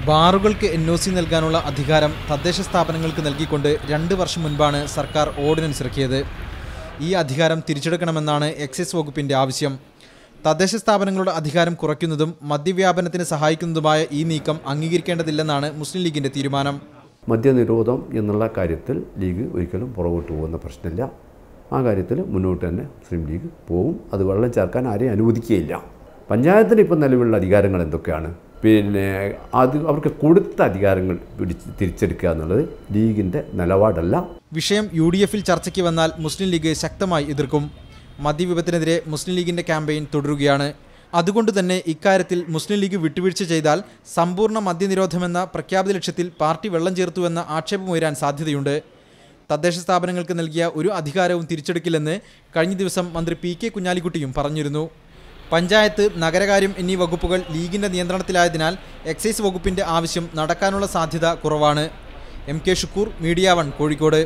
ബാറുകൾക്ക് NOC നൽകാനുള്ള അധികാരം തദ്ദേശ സ്ഥാപനങ്ങൾക്ക് നൽകിക്കൊണ്ട് 2 വർഷം മുൻപാണ് സർക്കാർ ഓർഡിനൻസ് ഇറക്കിയത്. ഈ അധികാരം തിരിച്ചെടുക്കണമെന്നാണ് എക്സൈസ് വകുപ്പിന്റെ ആവശ്യം. തദ്ദേശ സ്ഥാപനങ്ങളുടെ അധികാരം കുറയ്ക്കുന്നതും മദ്യവ്യാപനത്തിന് സഹായിക്കുന്നതുമായ ഈ നീക്കം അംഗീകരിക്കേണ്ടതില്ലെന്നാണ് മുസ്ലിം ലീഗിന്റെ തീരുമാനം. മദ്യനിരോധം എന്നുള്ള കാര്യത്തിൽ ലീഗ് ഒരിക്കലും പുറകോട്ട് പോകുന്ന പ്രശ്നമില്ല. ആ കാര്യത്തിൽ മുന്നോട്ട് തന്നെ മുസ്ലിം ലീഗ് പോവും. അത് വെള്ളം ചേർക്കാൻ ആരെയും അനുവദിക്കുകയില്ല. പഞ്ചായത്തിന് ഇപ്പം നിലവിലുള്ള അധികാരങ്ങൾ എന്തൊക്കെയാണ്? അത് അവർക്ക് കൊടുത്ത അധികാരങ്ങൾ തിരിച്ചെടുക്കുക എന്നുള്ളത് ലീഗിൻ്റെ നിലപാടല്ല. വിഷയം UDF-ൽ ചർച്ചയ്ക്ക് വന്നാൽ മുസ്ലിം ലീഗ് ശക്തമായി എതിർക്കും. മദ്യവിപത്തിനെതിരെ മുസ്ലിം ലീഗിന്റെ ക്യാമ്പയിൻ തുടരുകയാണ്. അതുകൊണ്ട് തന്നെ ഇക്കാര്യത്തിൽ മുസ്ലിം ലീഗ് വിട്ടുവീഴ്ച ചെയ്താൽ സമ്പൂർണ്ണ മദ്യനിരോധമെന്ന പ്രഖ്യാപിത ലക്ഷ്യത്തിൽ പാർട്ടി വെള്ളം ചേർത്തുവെന്ന ആക്ഷേപമുയരാൻ സാധ്യതയുണ്ട്. തദ്ദേശ സ്ഥാപനങ്ങൾക്ക് നൽകിയ ഒരു അധികാരവും തിരിച്ചെടുക്കില്ലെന്ന് കഴിഞ്ഞ ദിവസം മന്ത്രി PK കുഞ്ഞാലിക്കുട്ടിയും പറഞ്ഞിരുന്നു. പഞ്ചായത്ത്, നഗരകാര്യം എന്നീ വകുപ്പുകൾ ലീഗിന്റെ നിയന്ത്രണത്തിലായതിനാൽ എക്സൈസ് വകുപ്പിന്റെ ആവശ്യം നടക്കാനുള്ള സാധ്യത കുറവാണ്. MK Shukkur, media 1, Kozhikode.